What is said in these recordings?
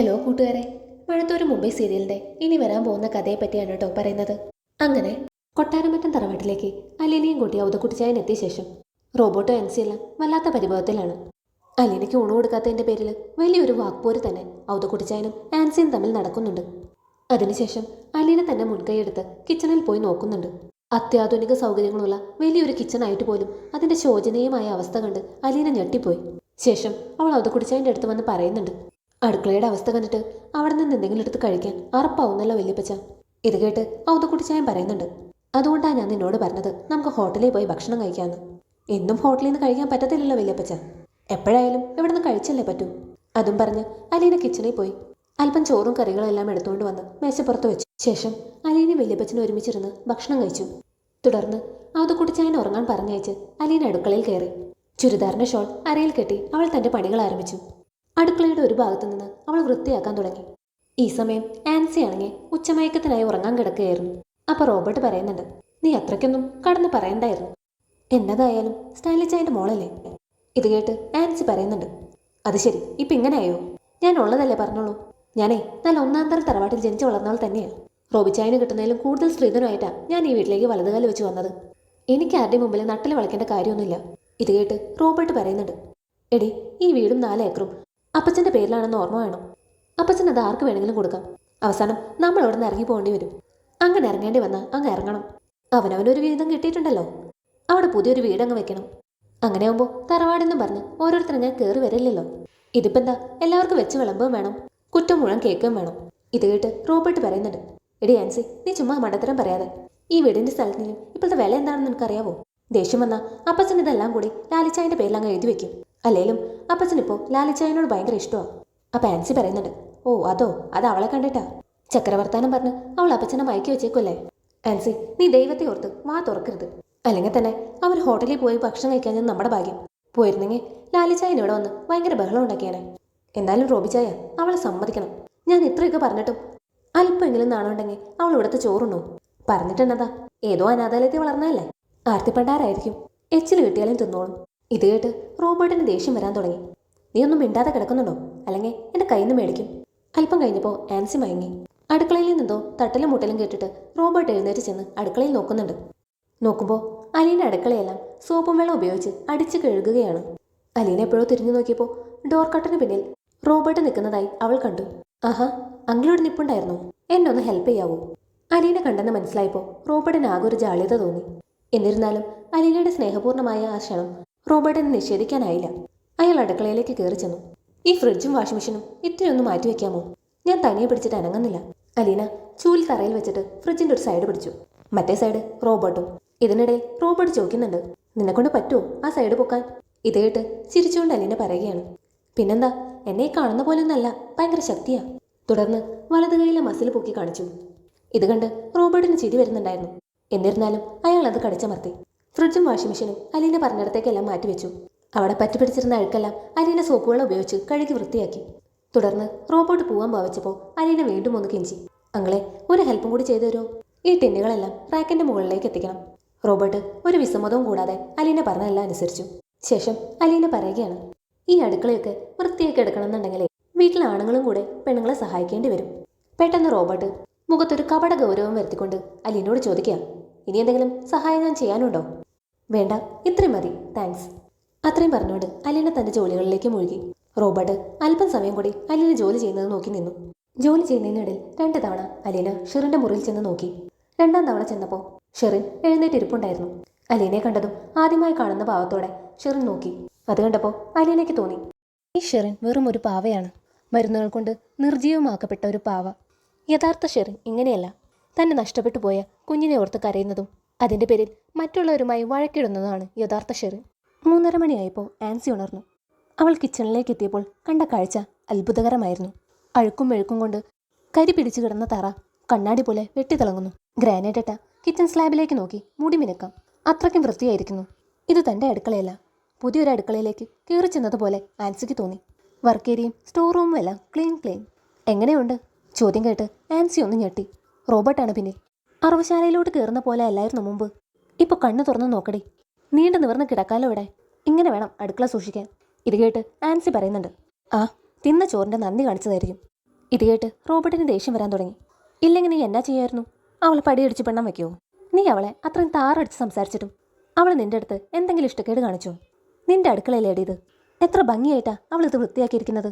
Hello കൂട്ടുകാരെ, മഴത്തോരു മുംബൈ സീരിയലിന്റെ ഇനി വരാൻ പോകുന്ന കഥയെ പറ്റിയാണ് കേട്ടോ പറയുന്നത്. അങ്ങനെ കൊട്ടാരമറ്റം തറവാട്ടിലേക്ക് അലീനയും കൂട്ടി ഔതക്കുട്ടിച്ചായൻ എത്തിയ ശേഷം റോബോട്ടോ എൻസിയെല്ലാം വല്ലാത്ത പരിഭവത്തിലാണ്. അലീനയ്ക്ക് ഊണ് കൊടുക്കാത്തതിന്റെ പേരിൽ വലിയൊരു വാക്പോര് തന്നെ ഔതക്കുട്ടിച്ചായനും ആൻസിയും തമ്മിൽ നടക്കുന്നുണ്ട്. അതിനുശേഷം അലീന തന്നെ മുൻകൈയെടുത്ത് കിച്ചണിൽ പോയി നോക്കുന്നുണ്ട്. അത്യാധുനിക സൗകര്യങ്ങളുള്ള വലിയൊരു കിച്ചണായിട്ട് പോലും അതിന്റെ ശോചനീയമായ അവസ്ഥ കണ്ട് അലീന ഞെട്ടിപ്പോയി. ശേഷം അവൾ ഔതക്കുട്ടിച്ചായന്റെ അടുത്ത് വന്ന് പറയുന്നുണ്ട്, അടുക്കളയുടെ അവസ്ഥ കണ്ടിട്ട് അവിടെ നിന്ന് എന്തെങ്കിലും എടുത്ത് കഴിക്കാൻ അറപ്പാവുന്നല്ലോ വല്യപ്പച്ച. ഇത് കേട്ട് ഔതക്കുട്ടിച്ചായൻ പറയുന്നുണ്ട്, അതുകൊണ്ടാണ് ഞാൻ നിന്നോട് പറഞ്ഞത് നമുക്ക് ഹോട്ടലിൽ പോയി ഭക്ഷണം കഴിക്കാമെന്ന്. എന്നും ഹോട്ടലിൽ നിന്ന് കഴിക്കാൻ പറ്റത്തില്ലല്ലോ വല്യപ്പച്ച, എപ്പോഴായാലും ഇവിടെ നിന്ന് കഴിച്ചല്ലേ പറ്റൂ. അതും പറഞ്ഞ് അലീന കിച്ചണിൽ പോയി അല്പം ചോറും കറികളും എല്ലാം എടുത്തുകൊണ്ട് വന്ന് മേശപ്പുറത്ത് വെച്ചു. ശേഷം അലീന വല്യപ്പച്ചനെ ഒരുമിച്ചിരുന്ന് ഭക്ഷണം കഴിച്ചു. തുടർന്ന് ഔതക്കുട്ടിച്ചായൻ ഉറങ്ങാൻ പറഞ്ഞയച്ച് അലീന അടുക്കളയിൽ കയറി ചുരിദാറിന്റെ ഷോൾ അരയിൽ കെട്ടി അവൾ തന്റെ പണികൾ ആരംഭിച്ചു. അടുക്കളയുടെ ഒരു ഭാഗത്തു നിന്ന് അവൾ വൃത്തിയാക്കാൻ തുടങ്ങി. ഈ സമയം ആൻസി ആണെങ്കിൽ ഉച്ചമയക്കത്തിനായി ഉറങ്ങാൻ കിടക്കുകയായിരുന്നു. അപ്പൊ റോബർട്ട് പറയുന്നുണ്ട്, നീ അത്രയ്ക്കൊന്നും കടന്ന് പറയണ്ടായിരുന്നു, എന്നതായാലും സ്റ്റൈലിച്ചായന്റെ മോളല്ലേ. ഇത് കേട്ട് ആൻസി പറയുന്നുണ്ട്, അത് ശരി, ഇപ്പൊ ഇങ്ങനെയായോ? ഞാൻ ഉള്ളതല്ലേ പറഞ്ഞോളൂ. ഞാനേ നല്ല ഒന്നാന്തരം തറവാട്ടിൽ ജനിച്ചു വളർന്നവൾ തന്നെയാണ്. റോബിച്ചായന് കിട്ടുന്നതിലും കൂടുതൽ സ്ത്രീധനമായിട്ടാണ് ഞാൻ ഈ വീട്ടിലേക്ക് വലതുകാലം വെച്ച് വന്നത്. എനിക്ക് ആരുടെയും മുമ്പിൽ നട്ടിൽ വളയ്ക്കേണ്ട കാര്യമൊന്നുമില്ല. ഇത് കേട്ട് റോബർട്ട് പറയുന്നുണ്ട്, എടി, ഈ വീടും 4 ഏക്കറും അപ്പച്ചന്റെ പേരിലാണെന്ന് ഓർമ്മ വേണം. അപ്പച്ചൻ അത് ആർക്ക് വേണമെങ്കിലും കൊടുക്കാം. അവസാനം നമ്മൾ അവിടെ നിന്ന് ഇറങ്ങി പോകേണ്ടി വരും. അങ്ങനെ ഇറങ്ങേണ്ടി വന്നാൽ അങ്ങ് ഇറങ്ങണം. അവനവനൊരു വീതം കിട്ടിയിട്ടുണ്ടല്ലോ, അവിടെ പുതിയൊരു വീടങ്ങ് വെക്കണം. അങ്ങനെയാകുമ്പോൾ തറവാടെന്നും പറഞ്ഞ് ഓരോരുത്തരെ ഞാൻ കയറി വരില്ലല്ലോ. ഇതിപ്പോൾ എന്താ, എല്ലാവർക്കും വെച്ച് വിളമ്പും വേണം, കുറ്റം മുഴുവൻ കേൾക്കുകയും വേണം. ഇത് കേട്ട് റോബർട്ട് പറയുന്നുണ്ട്, എടി ആൻസി, നീ ചുമ്മാ മണ്ടത്തരം പറയാതെ. ഈ വീടിന്റെ സ്ഥലത്തിനും ഇപ്പോഴത്തെ വില എന്താണെന്ന് നിനക്കറിയാവോ? ദേഷ്യം വന്നാൽ അപ്പച്ചൻ ഇതെല്ലാം കൂടി ലാലിച്ചായന്റെ പേരിൽ അങ്ങ് എഴുതി വെക്കും. അല്ലേലും അപ്പച്ചനിപ്പോൾ ലാലിച്ചായനോട് ഭയങ്കര ഇഷ്ടമാണ്. അപ്പൊ ആൻസി പറയുന്നുണ്ട്, ഓ അതോ, അത് അവളെ കണ്ടിട്ടാ. ചക്രവർത്താനം പറഞ്ഞ് അവൾ അപ്പച്ചനെ മയക്കി വെച്ചേക്കുമല്ലേ. ആൻസി, നീ ദൈവത്തെ ഓർത്ത് വാ തുറക്കരുത്. അല്ലെങ്കിൽ തന്നെ അവർ ഹോട്ടലിൽ പോയി ഭക്ഷണം കഴിക്കാൻ നമ്മുടെ ഭാഗ്യം. പോയിരുന്നെങ്കിൽ ലാലിച്ചായൻ ഇവിടെ വന്ന് ഭയങ്കര ബഹളം ഉണ്ടാക്കിയാനെ. എന്നാലും റോബിച്ചായ അവളെ സമ്മതിക്കണം. ഞാൻ ഇത്രയൊക്കെ പറഞ്ഞിട്ടും അല്പമെങ്കിലും നാണുണ്ടെങ്കിൽ അവൾ ഇവിടുത്തെ ചോറുണ്ടോ? പറഞ്ഞിട്ടെന്നതാ, ഏതോ അനാഥാലയത്തിൽ വളർന്നതല്ലേ, ആർത്തിപ്പണ്ടാരായിരിക്കും, എച്ചിൽ കിട്ടിയാലും തിന്നോളും. ഇത് കേട്ട് റോബർട്ടിന് ദേഷ്യം വരാൻ തുടങ്ങി. നീ ഒന്നും മിണ്ടാതെ കിടക്കുന്നുണ്ടോ, അല്ലെങ്കിൽ എന്റെ കയ്യിൽ നിന്ന് മേടിക്കും. അല്പം കഴിഞ്ഞപ്പോൾ ആൻസി മയങ്ങി. അടുക്കളയിൽ നിന്നെന്തോ തട്ടലും മുട്ടലും കേട്ടിട്ട് റോബർട്ട് എഴുന്നേറ്റ് ചെന്ന് അടുക്കളയിൽ നോക്കുന്നുണ്ട്. നോക്കുമ്പോൾ അലീന അടുക്കളയെല്ലാം സോപ്പും വെള്ളം ഉപയോഗിച്ച് അടിച്ചു കഴുകുകയാണ്. അലീന എപ്പോഴോ തിരിഞ്ഞു നോക്കിയപ്പോൾ ഡോർ കട്ടന് പിന്നിൽ റോബർട്ട് നിൽക്കുന്നതായി അവൾ കണ്ടു. ആഹാ, അങ്കിളോട് നിപ്പുണ്ടായിരുന്നു, എന്നെ ഒന്ന് ഹെൽപ്പ് ചെയ്യാവോ? അലീന കണ്ടെന്ന് മനസ്സിലായപ്പോൾ റോബർട്ടിന് ആകെ ഒരു ജാള്യത തോന്നി. എന്നിരുന്നാലും അലീനയുടെ സ്നേഹപൂർണ്ണമായ ആ ക്ഷണം റോബർട്ടിനെ നിഷേധിക്കാനായില്ല. അയാൾ അടുക്കളയിലേക്ക് കയറി ചെന്നു. ഈ ഫ്രിഡ്ജും വാഷിംഗ് മെഷീനും ഇത്തിരി ഒന്ന് മാറ്റി വെക്കാമോ? ഞാൻ തനിയെ പിടിച്ചിട്ട് അനങ്ങുന്നില്ല. അലീന ചൂൽ തറയിൽ വെച്ചിട്ട് ഫ്രിഡ്ജിന്റെ ഒരു സൈഡ് പിടിച്ചു, മറ്റേ സൈഡ് റോബർട്ടും. ഇതിനിടയിൽ റോബർട്ട് ചോദിക്കുന്നുണ്ട്, നിന്നെക്കൊണ്ട് പറ്റുമോ ആ സൈഡ് പൊക്കാൻ? ഇത് കേട്ട് ചിരിച്ചുകൊണ്ട് അലീന പറയുകയാണ്, പിന്നെന്താ, എന്നെ കാണുന്ന പോലെയൊന്നല്ല, ഭയങ്കര ശക്തിയാ. തുടർന്ന് വലതു കൈയിലെ മസിൽ പൊക്കി കാണിച്ചു. ഇത് കണ്ട് റോബർട്ടിന് ചിരി വരുന്നുണ്ടായിരുന്നു. എന്നിരുന്നാലും അയാൾ അത് കടിച്ചമർത്തി. ഫ്രിഡ്ജും വാഷിംഗ് മെഷീനും അലീന പറഞ്ഞിടത്തേക്കെല്ലാം മാറ്റിവെച്ചു. അവിടെ പറ്റിപ്പിടിച്ചിരുന്ന അഴുക്കെല്ലാം അലീന സോപ്പുവെള്ളം ഉപയോഗിച്ച് കഴുകി വൃത്തിയാക്കി. തുടർന്ന് റോബോട്ട് പോവാൻ ഭാവിച്ചപ്പോൾ അലീന വീണ്ടും ഒന്ന് കെഞ്ചി, അങ്ങളെ ഒരു ഹെൽപ്പും കൂടി ചെയ്തു തരുമോ? ഈ ടിന്നുകളെല്ലാം റാക്കിന്റെ മുകളിലേക്ക് എത്തിക്കണം. റോബോട്ട് ഒരു വിസമ്മതവും കൂടാതെ അലീന പറഞ്ഞതെല്ലാം അനുസരിച്ചു. ശേഷം അലീന പറയുകയാണ്, ഈ അടുക്കളയൊക്കെ വൃത്തിയാക്കി എടുക്കണമെന്നുണ്ടെങ്കിലേ വീട്ടിലെ ആണുങ്ങളും കൂടെ പെണ്ണുങ്ങളെ സഹായിക്കേണ്ടി വരും. പെട്ടെന്ന് റോബോട്ട് മുഖത്തൊരു കപട ഗൗരവം വരുത്തിക്കൊണ്ട് അലീനോട് ചോദിക്കുക, ഇനി എന്തെങ്കിലും സഹായം ഞാൻ ചെയ്യാനുണ്ടോ? വേണ്ട, ഇത്രയും മതി, താങ്ക്സ്. അത്രയും പറഞ്ഞുകൊണ്ട് അലീന തന്റെ ജോലികളിലേക്ക് മുഴുകി. റോബർട്ട് അല്പം സമയം കൂടി അലീന ജോലി ചെയ്യുന്നത് നോക്കി നിന്നു. ജോലി ചെയ്യുന്നതിനിടയിൽ 2 തവണ അലീന ഷെറിന്റെ മുറിയിൽ ചെന്ന് നോക്കി. 2ാം തവണ ചെന്നപ്പോൾ ഷെറിൻ എഴുന്നേറ്റിരിപ്പുണ്ടായിരുന്നു. അലീനയെ കണ്ടതും ആദ്യമായി കാണുന്ന പാവത്തോടെ ഷെറിൻ നോക്കി. അത് കണ്ടപ്പോൾ അലീനയ്ക്ക് തോന്നി, ഈ ഷെറിൻ വെറും ഒരു പാവയാണ്, മരുന്നുകൾ കൊണ്ട് നിർജീവമാക്കപ്പെട്ട ഒരു പാവ. യഥാർത്ഥ ഷെറിൻ ഇങ്ങനെയല്ല. തന്നെ നഷ്ടപ്പെട്ടു പോയ കുഞ്ഞിനെ ഓർത്ത് കരയുന്നതും അതിന്റെ പേരിൽ മറ്റുള്ളവരുമായി വഴക്കിടുന്നതുമാണ് യഥാർത്ഥ ഷെറിൻ. 3:30 മണിയായപ്പോൾ ആൻസി ഉണർന്നു. അവൾ കിച്ചണിലേക്ക് എത്തിയപ്പോൾ കണ്ട കാഴ്ച അത്ഭുതകരമായിരുന്നു. അഴുക്കും മെഴുക്കും കൊണ്ട് കരി പിടിച്ചു കിടന്ന തറ കണ്ണാടി പോലെ വെട്ടിത്തിളങ്ങുന്നു. ഗ്രാനൈറ്റ് ഇട്ട കിച്ചൺ സ്ലാബിലേക്ക് നോക്കി മുടി മിനുക്കാം, അത്രയ്ക്കും വൃത്തിയായിരിക്കുന്നു. ഇത് തൻ്റെ അടുക്കളയല്ല, പുതിയൊരു അടുക്കളയിലേക്ക് കയറി ചെന്നതുപോലെ ആൻസിക്ക് തോന്നി. വർക്ക് ഏരിയയും സ്റ്റോർ റൂമും എല്ലാം ക്ലീൻ. എങ്ങനെയുണ്ട്? ചോദ്യം കേട്ട് ആൻസി ഒന്ന് ഞെട്ടി. റോബർട്ടാണ് പിന്നിൽ. അറവശാലയിലോട്ട് കയറുന്ന പോലെ അല്ലായിരുന്നു മുമ്പ്. ഇപ്പോൾ കണ്ണു തുറന്ന് നോക്കടി, നീണ്ടു നിവർന്ന് കിടക്കാലോ ഇവിടെ. ഇങ്ങനെ വേണം അടുക്കള സൂക്ഷിക്കാൻ. ഇത് കേട്ട് ആൻസി പറയുന്നുണ്ട്, ആ, തിന്ന ചോറിന്റെ നന്ദി കാണിച്ചതായിരിക്കും. ഇത് കേട്ട് റോബർട്ടിന് ദേഷ്യം വരാൻ തുടങ്ങി. ഇല്ലെങ്കിൽ നീ എന്നാ ചെയ്യായിരുന്നു? അവൾ പടിയടിച്ച് പെണ്ണം വെക്കുമോ? നീ അവളെ അത്രയും താറടിച്ച് സംസാരിച്ചിട്ടും അവൾ നിന്റെ അടുത്ത് എന്തെങ്കിലും ഇഷ്ടക്കേട് കാണിച്ചോ? നിന്റെ അടുക്കളയിലേടിയത് എത്ര ഭംഗിയായിട്ടാ അവൾ ഇത് വൃത്തിയാക്കിയിരിക്കുന്നത്.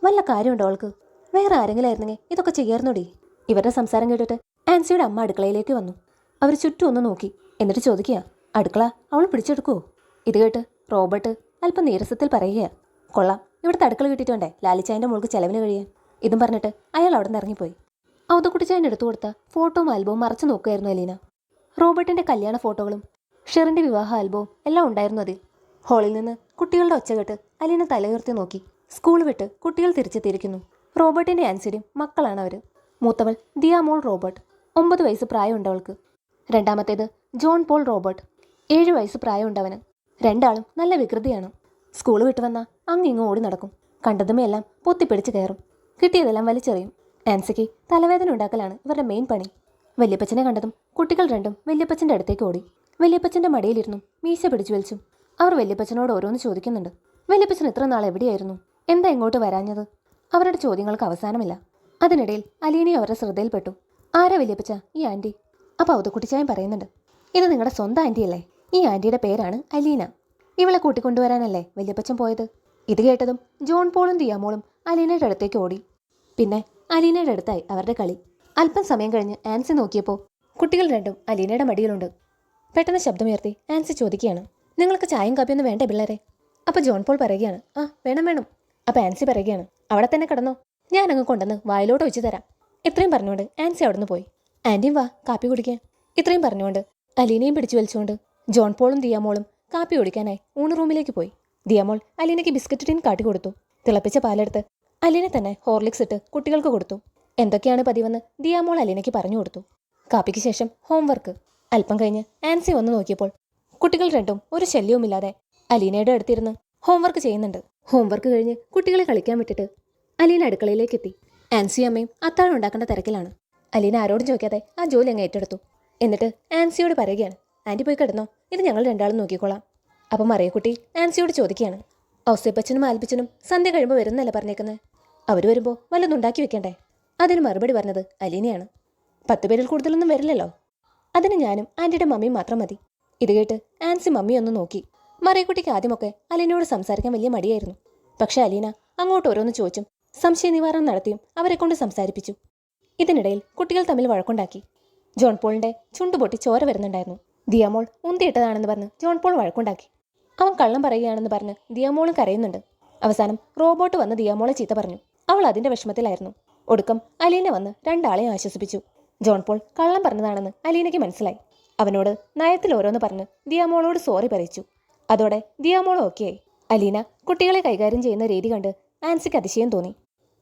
വല്ല കാര്യമുണ്ടോ അവൾക്ക്? വേറെ ആരെങ്കിലും ആയിരുന്നെങ്കിൽ ഇതൊക്കെ ചെയ്യാറുന്നോടി. ഇവരുടെ സംസാരം കേട്ടിട്ട് ആൻസിയുടെ അമ്മ അടുക്കളയിലേക്ക് വന്നു. അവർ ചുറ്റും ഒന്ന് നോക്കി. എന്നിട്ട് ചോദിക്കുക, അടുക്കള അവൾ പിടിച്ചെടുക്കുമോ? ഇത് കേട്ട് റോബർട്ട് അല്പം നീരസത്തിൽ പറയുക, കൊള്ളാം, ഇവിടുത്തെ അടുക്കള കിട്ടിയിട്ട് വേണ്ടേ ലാലിച്ചായൻ്റെ മോൾക്ക് ചെലവിന് കഴിയാൻ. ഇതും പറഞ്ഞിട്ട് അയാൾ അവിടെ നിന്ന് ഇറങ്ങിപ്പോയി. ഔതക്കുട്ടിച്ചായൻ എടുത്തു കൊടുത്ത ഫോട്ടോയും ആൽബവും മറച്ചു നോക്കുകയായിരുന്നു അലീന. റോബർട്ടിൻ്റെ കല്യാണ ഫോട്ടോകളും ഷെറിൻ്റെ വിവാഹ ആൽബവും എല്ലാം ഉണ്ടായിരുന്നു അതിൽ. ഹാളിൽ നിന്ന് കുട്ടികളുടെ ഒച്ച കേട്ട് അലീന തലയുയർത്തി നോക്കി. സ്കൂൾ വിട്ട് കുട്ടികൾ തിരിച്ചെത്തിയിരിക്കുന്നു. റോബർട്ടിൻ്റെ ആൻസിയും മക്കളാണ് അവർ. മൂത്തവൾ ദിയാമോൾ റോബർട്ട്, 9 വയസ്സ് പ്രായമുണ്ട് അവൾക്ക്. രണ്ടാമത്തേത് ജോൺ പോൾ റോബർട്ട്, 7 വയസ്സ് പ്രായമുണ്ടവന്. രണ്ടാളും നല്ല വികൃതിയാണ്. സ്കൂൾ വിട്ട് വന്നാൽ അങ്ങിങ്ങും ഓടി നടക്കും. കണ്ടതുമെല്ലാം പൊത്തിപ്പിടിച്ച് കയറും. കിട്ടിയതെല്ലാം വലിച്ചെറിയും. ആൻസിക്ക് തലവേദന ഉണ്ടാക്കലാണ് ഇവരുടെ മെയിൻ പണി. വല്യപ്പച്ചനെ കണ്ടതും കുട്ടികൾ രണ്ടും വല്യപ്പച്ചൻ്റെ അടുത്തേക്ക് ഓടി. വല്യപ്പച്ചൻ്റെ മടിയിലിരുന്നും മീശ പിടിച്ചു വലിച്ചും അവർ വല്യപ്പച്ചനോട് ഓരോന്ന് ചോദിക്കുന്നുണ്ട്. വല്യപ്പച്ചൻ ഇത്ര നാൾ എവിടെയായിരുന്നു? എന്താ ഇങ്ങോട്ട് വരാഞ്ഞത്? അവരുടെ ചോദ്യങ്ങൾക്ക് അവസാനമില്ല. അതിനിടയിൽ അലീനയും അവരുടെ ശ്രദ്ധയിൽപ്പെട്ടു. ആരാ വല്യപ്പച്ച ഈ ആൻറ്റി? അപ്പോൾ ഔതക്കുട്ടിച്ചായൻ പറയുന്നുണ്ട്, ഇത് നിങ്ങളുടെ സ്വന്തം ആൻറ്റിയല്ലേ? ഈ ആൻറ്റിയുടെ പേരാണ് അലീന. ഇവളെ കൂട്ടിക്കൊണ്ടുവരാനല്ലേ വല്യപ്പച്ചൻ പോയത്? ഇത് കേട്ടതും ജോൺ പോളും ദിയാമോളും അലീനയുടെ അടുത്തേക്ക് ഓടി. പിന്നെ അലീനയുടെ അടുത്തായി അവരുടെ കളി. അല്പം സമയം കഴിഞ്ഞ് ആൻസി നോക്കിയപ്പോൾ കുട്ടികൾ രണ്ടും അലീനയുടെ മടിയിലുണ്ട്. പെട്ടെന്ന് ശബ്ദമുയർത്തി ആൻസി ചോദിക്കുകയാണ്, നിങ്ങൾക്ക് ചായയും കാപ്പിയൊന്നും വേണ്ടേ പിള്ളേരെ? അപ്പോൾ ജോൺ പോൾ പറയുകയാണ്, ആ വേണം വേണം. അപ്പോൾ ആൻസി പറയുകയാണ്, അവിടെ തന്നെ കിടന്നോ, ഞാനങ്ങ് കൊണ്ടുവന്ന് വായിലോട്ട് ഒഴിച്ചു തരാം. ഇത്രയും പറഞ്ഞുകൊണ്ട് ആൻസി അവിടെ നിന്ന് പോയി. ആൻറ്റിയും വാ കാപ്പി കുടിക്കാൻ. ഇത്രയും പറഞ്ഞുകൊണ്ട് അലീനയും പിടിച്ചു വലിച്ചുകൊണ്ട് ജോൺ പോളും ദിയാമോളും കാപ്പി കുടിക്കാനായി ഊണ് റൂമിലേക്ക് പോയി. ദിയാമോൾ അലീനയ്ക്ക് ബിസ്ക്കറ്റ് ടീൻ കാട്ടി കൊടുത്തു. തിളപ്പിച്ച പാലെടുത്ത് അലീന തന്നെ ഹോർലിക്സ് ഇട്ട് കുട്ടികൾക്ക് കൊടുത്തു. എന്തൊക്കെയാണ് പതിവെന്ന് ദിയാമോൾ അലീനയ്ക്ക് പറഞ്ഞു കൊടുത്തു. കാപ്പിക്ക് ശേഷം ഹോംവർക്ക്. അല്പം കഴിഞ്ഞ് ആൻസി വന്ന് നോക്കിയപ്പോൾ കുട്ടികൾ രണ്ടും ഒരു ശല്യവുമില്ലാതെ അലീനയുടെ അടുത്തിരുന്ന് ഹോംവർക്ക് ചെയ്യുന്നുണ്ട്. ഹോംവർക്ക് കഴിഞ്ഞ് കുട്ടികളെ കളിക്കാൻ വിട്ടിട്ട് അലീന അടുക്കളയിലേക്ക് എത്തി. ആൻസിയും അമ്മയും അത്താഴം ഉണ്ടാക്കേണ്ട തിരക്കിലാണ്. അലീന ആരോടും ചോദിക്കാതെ ആ ജോലി അങ്ങ് ഏറ്റെടുത്തു. എന്നിട്ട് ആൻസിയോട് പറയുകയാണ്, ആൻറ്റി പോയി കിടന്നോ, ഇത് ഞങ്ങൾ രണ്ടാളും നോക്കിക്കോളാം. അപ്പം മറിയക്കുട്ടി ആൻസിയോട് ചോദിക്കുകയാണ്, ഔസേപ്പച്ചനും ആൽപ്പിച്ചനും സന്ധ്യ കഴിയുമ്പോൾ വരുന്നല്ലേ പറഞ്ഞേക്കുന്നത്? അവർ വരുമ്പോൾ വല്ലതും ഉണ്ടാക്കി വെക്കണ്ടേ? അതിന് മറുപടി പറഞ്ഞത് അലീനയാണ്. 10 പേരിൽ കൂടുതലൊന്നും വരില്ലല്ലോ, അതിന് ഞാനും ആൻറ്റിയുടെ മമ്മിയും മാത്രം മതി. ഇത് കേട്ട് ആൻസി മമ്മിയൊന്ന് നോക്കി. മറിയക്കുട്ടിക്ക് ആദ്യമൊക്കെ അലീനയോട് സംസാരിക്കാൻ വലിയ മടിയായിരുന്നു. പക്ഷെ അലീന അങ്ങോട്ട് ഓരോന്ന് ചോദിച്ചും സംശയ നിവാരണം നടത്തിയും അവരെ കൊണ്ട് സംസാരിപ്പിച്ചു. ഇതിനിടയിൽ കുട്ടികൾ തമ്മിൽ വഴക്കുണ്ടാക്കി. ജോൺ പോളിന്റെ ചുണ്ടുപൊട്ടി ചോര വരുന്നുണ്ടായിരുന്നു. ദിയാമോൾ ഉന്തിയിട്ടതാണെന്ന് പറഞ്ഞ് ജോൺ പോൾ വഴക്കുണ്ടാക്കി. അവൻ കള്ളം പറയുകയാണെന്ന് പറഞ്ഞ് ദിയാമോളും കരയുന്നുണ്ട്. അവസാനം റോബോട്ട് വന്ന് ദിയാമോളെ ചീത്ത പറഞ്ഞു. അവൾ അതിന്റെ വിഷമത്തിലായിരുന്നു. ഒടുക്കം അലീന വന്ന് രണ്ടാളെയും ആശ്വസിപ്പിച്ചു. ജോൺ പോൾ കള്ളം പറഞ്ഞതാണെന്ന് അലീനയ്ക്ക് മനസ്സിലായി. അവനോട് നയത്തിൽ ഓരോന്ന് പറഞ്ഞ് ദിയാമോളോട് സോറി പറയിച്ചു. അതോടെ ദിയാമോൾ ഓക്കെയായി. അലീന കുട്ടികളെ കൈകാര്യം ചെയ്യുന്ന രീതി കണ്ട് ആൻസിക്ക് അതിശയം തോന്നി.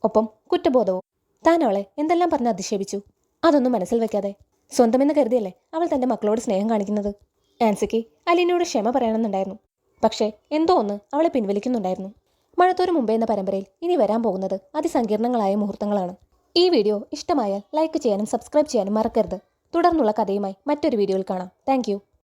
ഒപ്പം കുറ്റബോധവും. താൻ അവളെ എന്തെല്ലാം പറഞ്ഞ് അധിക്ഷേപിച്ചു. അതൊന്നും മനസ്സിൽ വെക്കാതെ സ്വന്തമെന്ന് കരുതിയല്ലേ അവൾ തന്റെ മക്കളോട് സ്നേഹം കാണിക്കുന്നത്. ആൻസിക്ക് അലീനയോട് ക്ഷമ പറയണമെന്നുണ്ടായിരുന്നു. പക്ഷേ എന്തോ ഒന്ന് അവളെ പിൻവലിക്കുന്നുണ്ടായിരുന്നു. മഴത്തോരു മുമ്പേ എന്ന പരമ്പരയിൽ ഇനി വരാൻ പോകുന്നത് അതിസങ്കീർണങ്ങളായ മുഹൂർത്തങ്ങളാണ്. ഈ വീഡിയോ ഇഷ്ടമായാൽ ലൈക്ക് ചെയ്യാനും സബ്സ്ക്രൈബ് ചെയ്യാനും മറക്കരുത്. തുടർന്നുള്ള കഥയുമായി മറ്റൊരു വീഡിയോയിൽ കാണാം. താങ്ക്